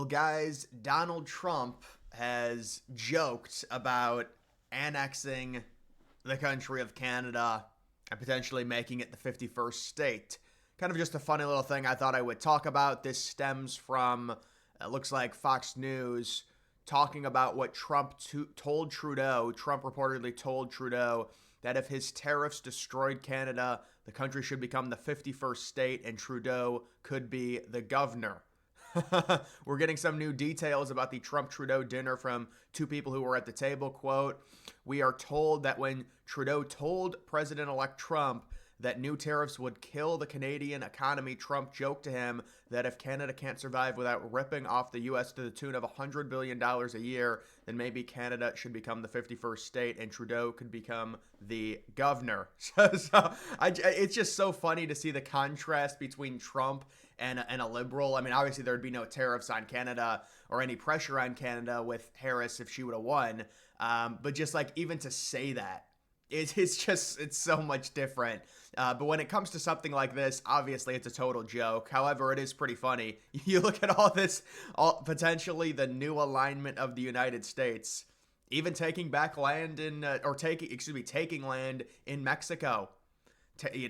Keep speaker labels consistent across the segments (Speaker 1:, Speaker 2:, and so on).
Speaker 1: Well, guys, Donald Trump has joked about annexing the country of Canada and potentially making it the 51st state. Kind of just a funny little thing I thought I would talk about. This stems from, it looks like Fox News talking about what Trump told Trudeau. Trump reportedly told Trudeau that if his tariffs destroyed Canada, the country should become the 51st state and Trudeau could be the governor. We're getting some new details about the Trump-Trudeau dinner from two people who were at the table. Quote, "We are told that when Trudeau told President-elect Trump that new tariffs would kill the Canadian economy, Trump joked to him that if Canada can't survive without ripping off the U.S. to the tune of $100 billion a year, then maybe Canada should become the 51st state and Trudeau could become the governor." It's just so funny to see the contrast between Trump and a liberal. I mean, obviously there'd be no tariffs on Canada or any pressure on Canada with Harris if she would have won. But just like even to say that, it's so much different. But when it comes to something like this, obviously it's a total joke. However, it is pretty funny. You look at all this, potentially the new alignment of the United States, even taking back land taking land in Mexico,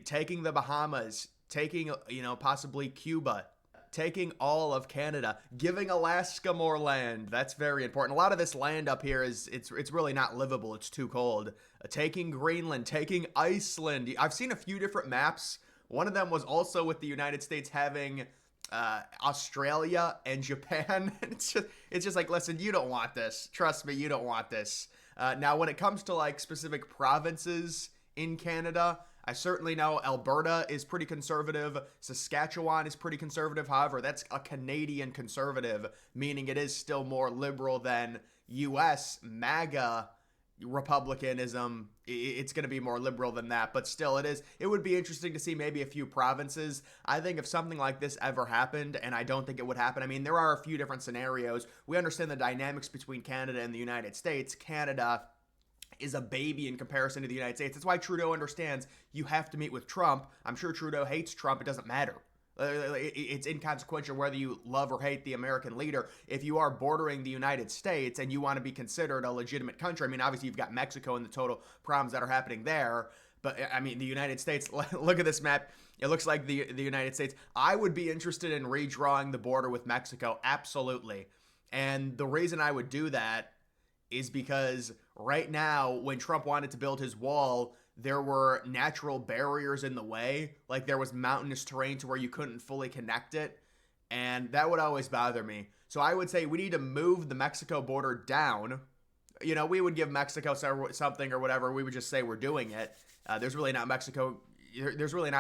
Speaker 1: taking the Bahamas, taking, possibly Cuba, taking all of Canada, giving Alaska more land. That's very important. A lot of this land up here it's really not livable. It's too cold. Taking Greenland, taking Iceland. I've seen a few different maps. One of them was also with the United States having Australia and Japan. It's just like, listen, you don't want this. Trust me, you don't want this. Now, when it comes to like specific provinces in Canada, I certainly know Alberta is pretty conservative. Saskatchewan is pretty conservative. However, that's a Canadian conservative, meaning it is still more liberal than U.S. MAGA Republicanism. It's going to be more liberal than that, but still it would be interesting to see maybe a few provinces. I think if something like this ever happened, and I don't think it would happen, I mean, there are a few different scenarios. We understand the dynamics between Canada and the United States. Canada is a baby in comparison to the United States. That's why Trudeau understands you have to meet with Trump. I'm sure Trudeau hates Trump. It doesn't matter. It's inconsequential whether you love or hate the American leader. If you are bordering the United States and you want to be considered a legitimate country, I mean, obviously you've got Mexico and the total problems that are happening there. But, I mean, the United States, look at this map. It looks like the United States. I would be interested in redrawing the border with Mexico. Absolutely. And the reason I would do that is because right now, when Trump wanted to build his wall, there were natural barriers in the way. Like there was mountainous terrain to where you couldn't fully connect it. And that would always bother me. So I would say we need to move the Mexico border down. We would give Mexico something or whatever. We would just say we're doing it. There's really not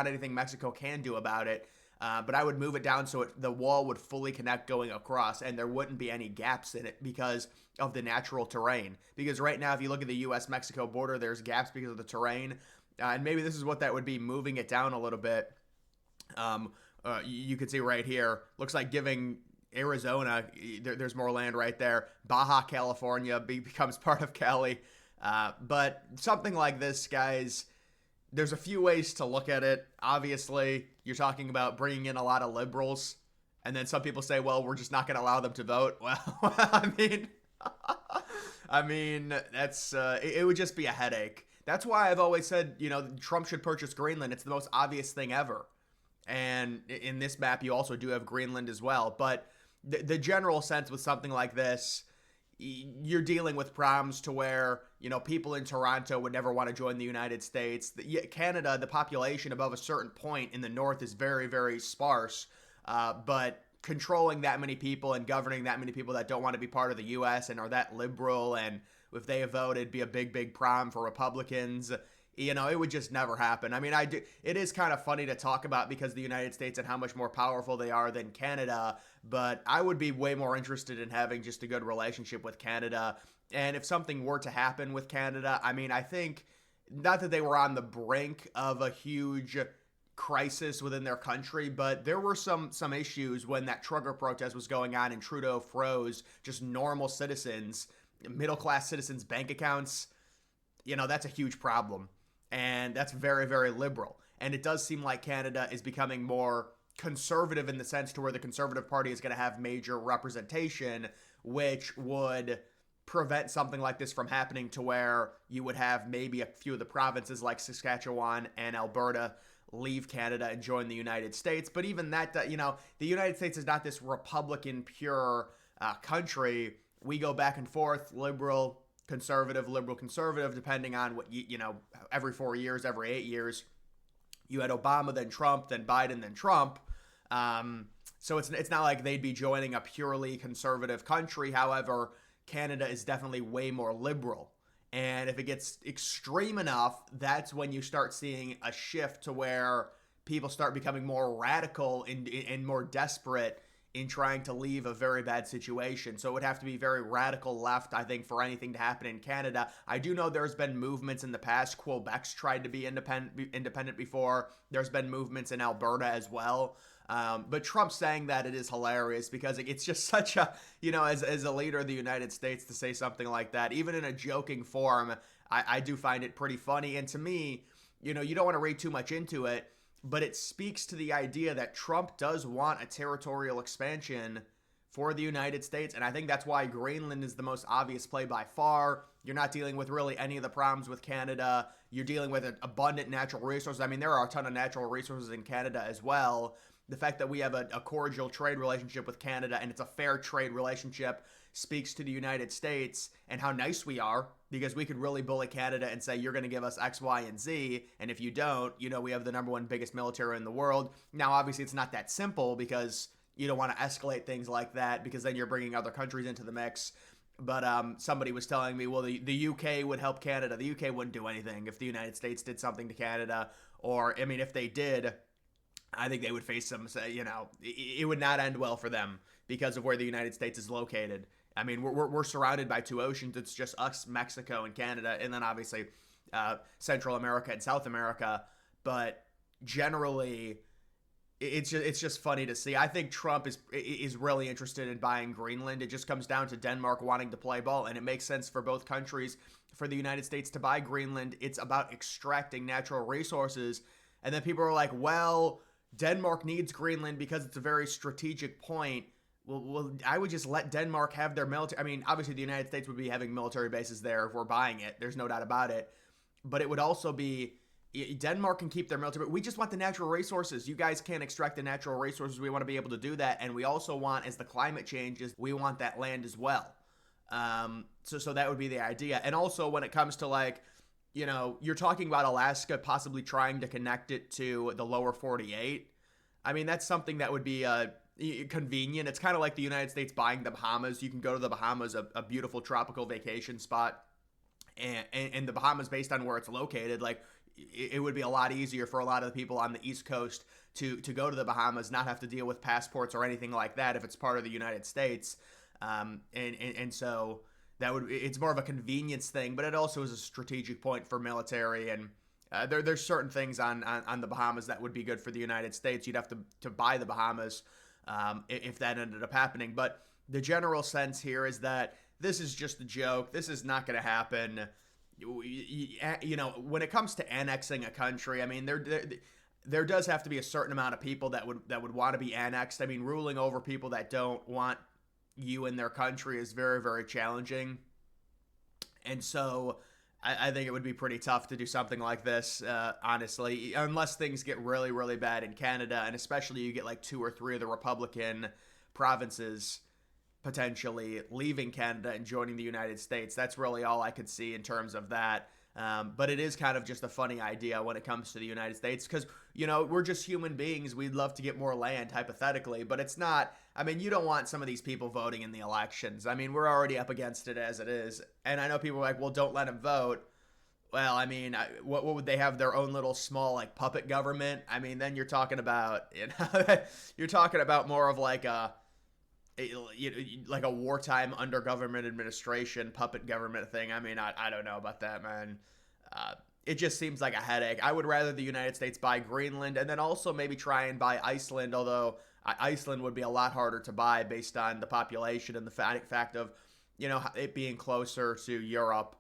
Speaker 1: anything Mexico can do about it. But I would move it down so the wall would fully connect going across and there wouldn't be any gaps in it because of the natural terrain. Because right now, if you look at the U.S.-Mexico border, there's gaps because of the terrain. And maybe this is what that would be, moving it down a little bit. You can see right here, looks like giving Arizona, there's more land right there. Baja California becomes part of Cali. But something like this, guys, there's a few ways to look at it. Obviously, you're talking about bringing in a lot of liberals. And then some people say, well, we're just not going to allow them to vote. Well, I mean, that's it would just be a headache. That's why I've always said, Trump should purchase Greenland. It's the most obvious thing ever. And in this map, you also do have Greenland as well. But the general sense with something like this, you're dealing with problems to where, people in Toronto would never want to join the United States. Canada, the population above a certain point in the north is very, very sparse. But controlling that many people and governing that many people that don't want to be part of the U.S. and are that liberal, and if they vote, it'd be a big, big problem for Republicans. It would just never happen. I mean, it is kind of funny to talk about because the United States and how much more powerful they are than Canada, but I would be way more interested in having just a good relationship with Canada. And if something were to happen with Canada, I mean, I think, not that they were on the brink of a huge crisis within their country, but there were some issues when that trucker protest was going on and Trudeau froze just normal citizens, middle-class citizens' bank accounts. That's a huge problem. And that's very, very liberal. And it does seem like Canada is becoming more conservative in the sense to where the Conservative Party is going to have major representation, which would prevent something like this from happening, to where you would have maybe a few of the provinces like Saskatchewan and Alberta leave Canada and join the United States. But even that, the United States is not this Republican pure country. We go back and forth, liberal, conservative, depending on what, every 4 years, every 8 years. You had Obama, then Trump, then Biden, then Trump. So it's not like they'd be joining a purely conservative country. However, Canada is definitely way more liberal. And if it gets extreme enough, that's when you start seeing a shift to where people start becoming more radical and more desperate in trying to leave a very bad situation. So it would have to be very radical left, I think, for anything to happen in Canada. I do know there's been movements in the past. Quebec's tried to be independent before. There's been movements in Alberta as well. But Trump saying that, it is hilarious, because it's just such a, as a leader of the United States, to say something like that, even in a joking form, I do find it pretty funny. And to me, you don't want to read too much into it, but it speaks to the idea that Trump does want a territorial expansion for the United States. And I think that's why Greenland is the most obvious play by far. You're not dealing with really any of the problems with Canada. You're dealing with an abundant natural resources. I mean, there are a ton of natural resources in Canada as well. The fact that we have a cordial trade relationship with Canada, and it's a fair trade relationship, speaks to the United States and how nice we are, because we could really bully Canada and say, you're going to give us X, Y, and Z. And if you don't, we have the #1 biggest military in the world. Now, obviously, it's not that simple, because you don't want to escalate things like that, because then you're bringing other countries into the mix. But somebody was telling me, well, the UK would help Canada. The UK wouldn't do anything if the United States did something to Canada. Or, I mean, if they did, I think they would face some, it would not end well for them because of where the United States is located. I mean, we're surrounded by 2 oceans. It's just us, Mexico, and Canada, and then obviously Central America and South America. But generally, it's just funny to see. I think Trump is really interested in buying Greenland. It just comes down to Denmark wanting to play ball, and it makes sense for both countries. For the United States to buy Greenland, it's about extracting natural resources. And then people are like, well, Denmark needs Greenland because it's a very strategic point. Well, I would just let Denmark have their military. I mean, obviously the United States would be having military bases there if we're buying it. There's no doubt about it. But it would also be, Denmark can keep their military. We just want the natural resources. You guys can't extract the natural resources. We want to be able to do that. And we also want, as the climate changes, we want that land as well. So that would be the idea. And also when it comes to you're talking about Alaska possibly trying to connect it to the lower 48. I mean, that's something that would be convenient. It's kind of like the United States buying the Bahamas. You can go to the Bahamas, a beautiful tropical vacation spot, and the Bahamas, based on where it's located, it would be a lot easier for a lot of the people on the East Coast to go to the Bahamas, not have to deal with passports or anything like that if it's part of the United States. And so it's more of a convenience thing, but it also is a strategic point for military. And there's certain things on the Bahamas that would be good for the United States. You'd have to buy the Bahamas if that ended up happening. But the general sense here is that this is just a joke. This is not going to happen. When it comes to annexing a country, I mean, there does have to be a certain amount of people that would want to be annexed. I mean, ruling over people that don't want you in their country is very, very challenging. And so I think it would be pretty tough to do something like this, honestly, unless things get really, really bad in Canada, and especially you get 2 or 3 of the Republican provinces potentially leaving Canada and joining the United States. That's really all I could see in terms of that. But it is kind of just a funny idea when it comes to the United States, because, we're just human beings. We'd love to get more land, hypothetically, but it's not. I mean, you don't want some of these people voting in the elections. I mean, we're already up against it as it is. And I know people are like, well, don't let them vote. Well, I mean, what would they have, their own little small puppet government? I mean, then you're talking about, you're talking about more of a wartime under government administration puppet government thing. I mean, I don't know about that, man. It just seems like a headache. I would rather the United States buy Greenland and then also maybe try and buy Iceland, although Iceland would be a lot harder to buy based on the population and the fact of, it being closer to Europe.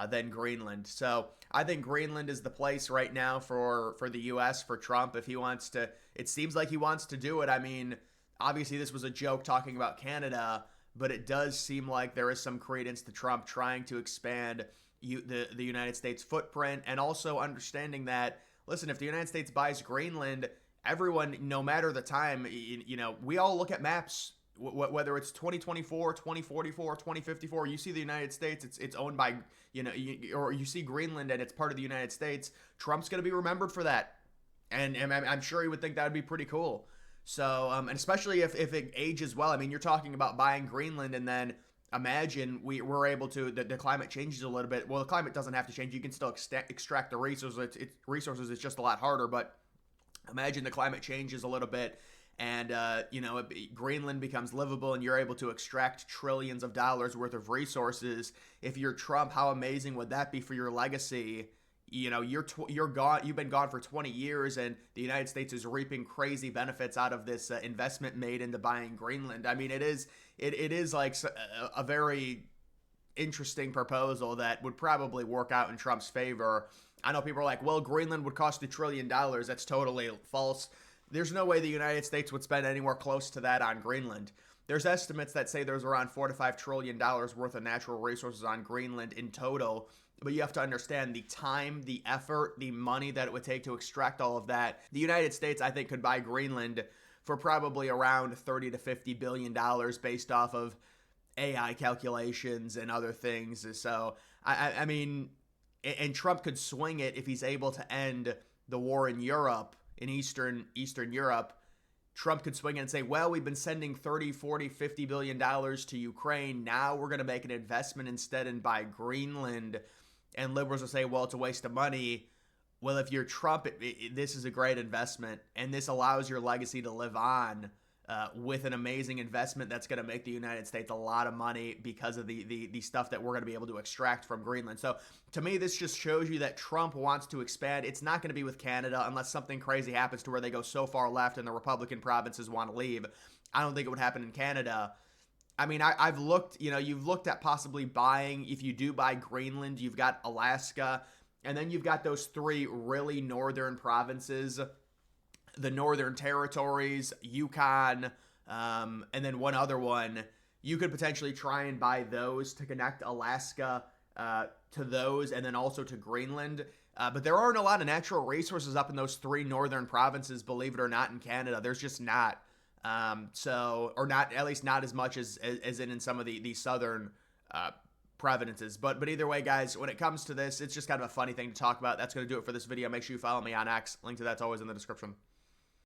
Speaker 1: than Greenland. So I think Greenland is the place right now for the U.S., for Trump, if he wants to. It seems like he wants to do it. I mean, obviously this was a joke talking about Canada, but it does seem like there is some credence to Trump trying to expand the United States footprint, and also understanding that, listen, if the United States buys Greenland, everyone, no matter the time, we all look at maps, whether it's 2024, 2044, 2054, you see the United States, it's owned by, or you see Greenland and it's part of the United States. Trump's going to be remembered for that. And I'm sure he would think that would be pretty cool. So, and especially if it ages well. I mean, you're talking about buying Greenland, and then imagine we're able to, the climate changes a little bit. Well, the climate doesn't have to change. You can still extract the resources. It's just a lot harder. But imagine the climate changes a little bit, and Greenland becomes livable, and you're able to extract trillions of dollars worth of resources. If you're Trump, how amazing would that be for your legacy? You're gone. You've been gone for 20 years, and the United States is reaping crazy benefits out of this investment made into buying Greenland. I mean, it is like a very interesting proposal that would probably work out in Trump's favor. I know people are like, well, Greenland would cost $1 trillion. That's totally false. There's no way the United States would spend anywhere close to that on Greenland. There's estimates that say there's around $4 to $5 trillion worth of natural resources on Greenland in total. But you have to understand the time, the effort, the money that it would take to extract all of that. The United States, I think, could buy Greenland for probably around $30 to $50 billion based off of AI calculations and other things. So, I mean, and Trump could swing it if he's able to end the war in Europe, in Eastern Europe. Trump could swing it and say, well, we've been sending 30, 40, $50 billion to Ukraine. Now we're going to make an investment instead and buy Greenland. And liberals will say, well, it's a waste of money. Well, if you're Trump, this is a great investment, and this allows your legacy to live on with an amazing investment that's going to make the United States a lot of money because of the stuff that we're going to be able to extract from Greenland. So to me, this just shows you that Trump wants to expand. It's not going to be with Canada unless something crazy happens to where they go so far left and the Republican provinces want to leave. I don't think it would happen in Canada. I mean, I've looked, you've looked at possibly buying, if you do buy Greenland, you've got Alaska, and then you've got those three really northern provinces, the Northern Territories, Yukon, and then one other one. You could potentially try and buy those to connect Alaska to those, and then also to Greenland. But there aren't a lot of natural resources up in those three northern provinces, believe it or not, in Canada. There's just not. Or not, at least not as much as in some of the southern provinces. But either way, guys, when it comes to this, it's just kind of a funny thing to talk about. That's going to do it for this video. Make sure you follow me on X. Link to that's always in the description.